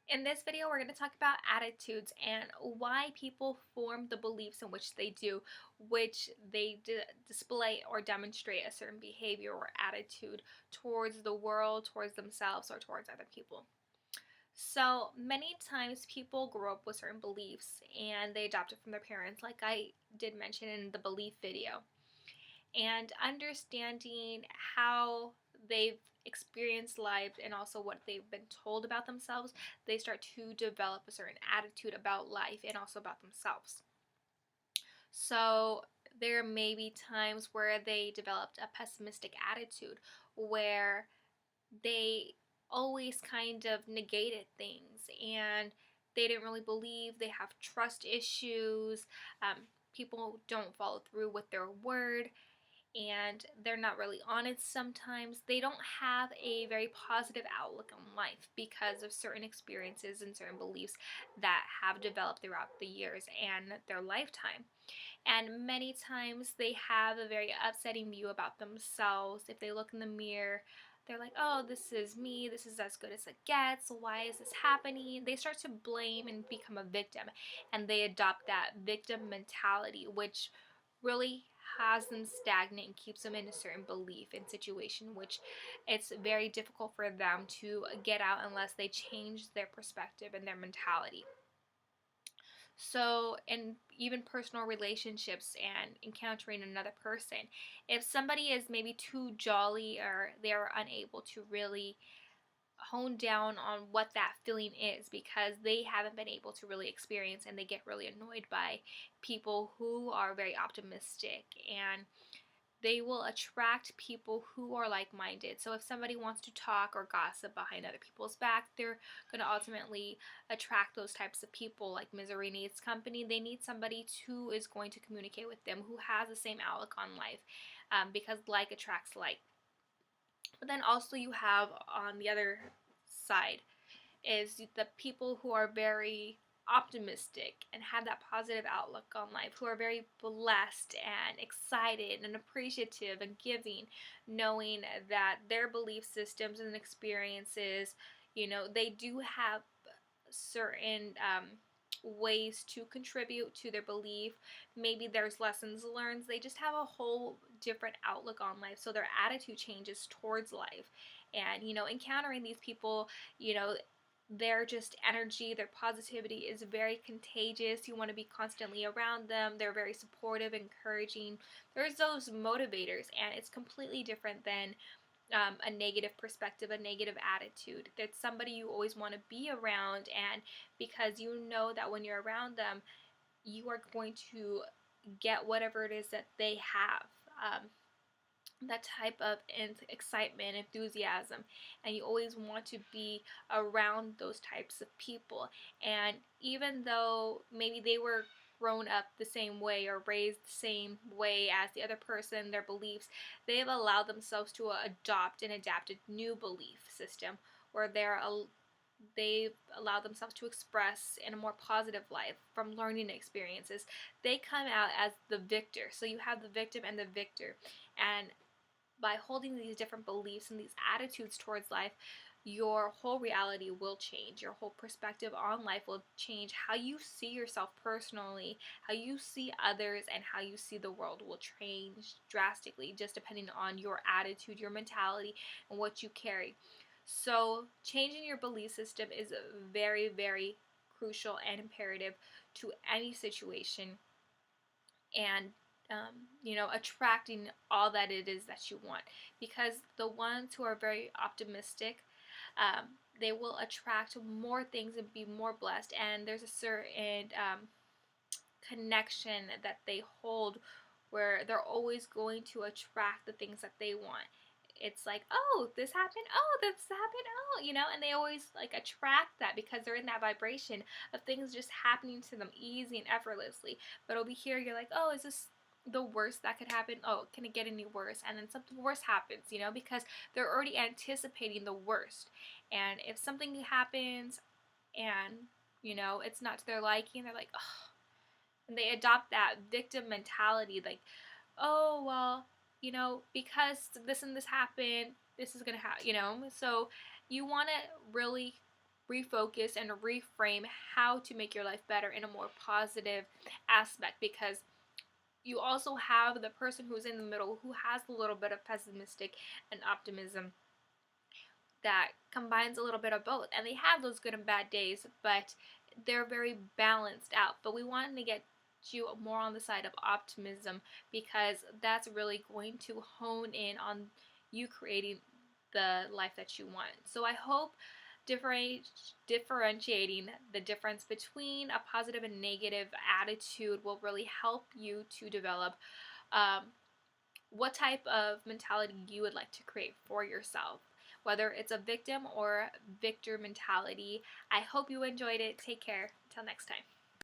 In this video, we're going to talk about attitudes and why people form the beliefs in which they do, which they display or demonstrate a certain behavior or attitude towards the world, towards themselves, or towards other people. So many times people grow up with certain beliefs and they adopt it from their parents, like I did mention in the belief video. And understanding how they've experienced life and also what they've been told about themselves, they start to develop a certain attitude about life and also about themselves. So there may be times where they developed a pessimistic attitude where they always kind of negated things and they didn't really believe, they have trust issues, people don't follow through with their word, and they're not really honest sometimes. They don't have a very positive outlook on life because of certain experiences and certain beliefs that have developed throughout the years and their lifetime. And many times they have a very upsetting view about themselves. If they look in the mirror, they're like, oh, this is me, this is as good as it gets, why is this happening? They start to blame and become a victim, and they adopt that victim mentality, which really has them stagnant and keeps them in a certain belief and situation, which it's very difficult for them to get out unless they change their perspective and their mentality. So, in even personal relationships and encountering another person, if somebody is maybe too jolly or they're unable to really hone down on what that feeling is because they haven't been able to really experience, and they get really annoyed by people who are very optimistic, and they will attract people who are like-minded. So if somebody wants to talk or gossip behind other people's back, they're going to ultimately attract those types of people. Like misery needs company. They need somebody who is going to communicate with them, who has the same outlook on life, because like attracts like. But then also you have on the other side is the people who are very optimistic and have that positive outlook on life, who are very blessed and excited and appreciative and giving, knowing that their belief systems and experiences, they do have certain ways to contribute to their belief. Maybe there's lessons learned. They just have a whole different outlook on life, so their attitude changes towards life. And encountering these people, their just energy, their positivity is very contagious. You want to be constantly around them. They're very supportive, encouraging. There's those motivators, and it's completely different than a negative perspective, a negative attitude. That's somebody you always want to be around, and because you know that when you're around them, you are going to get whatever it is that they have. That type of excitement, enthusiasm, and you always want to be around those types of people. And even though maybe they were grown up the same way or raised the same way as the other person, their beliefs, they've allowed themselves to adopt and adapt a new belief system where they've allowed themselves to express in a more positive life from learning experiences. They come out as the victor. So you have the victim and the victor. And by holding these different beliefs and these attitudes towards life, your whole reality will change. Your whole perspective on life will change. How you see yourself personally, how you see others, and how you see the world will change drastically just depending on your attitude, your mentality, and what you carry. So changing your belief system is very, very crucial and imperative to any situation, and attracting all that it is that you want. Because the ones who are very optimistic, they will attract more things and be more blessed. And there's a certain connection that they hold where they're always going to attract the things that they want. It's like, oh, this happened, oh, this happened, oh, and they always like attract that because they're in that vibration of things just happening to them easy and effortlessly. But over here, you're like, oh, is this the worst that could happen? Oh, can it get any worse? And then something worse happens, because they're already anticipating the worst. And if something happens and, it's not to their liking, they're like, oh, and they adopt that victim mentality, like, oh, well, because this and this happened, this is going to happen, So you want to really refocus and reframe how to make your life better in a more positive aspect, because you also have the person who's in the middle who has a little bit of pessimistic and optimism that combines a little bit of both, and they have those good and bad days, but they're very balanced out. But we want to get you more on the side of optimism, because that's really going to hone in on you creating the life that you want. So I hope differentiating the difference between a positive and negative attitude will really help you to develop what type of mentality you would like to create for yourself, whether it's a victim or victor mentality. I hope you enjoyed it. Take care. Until next time.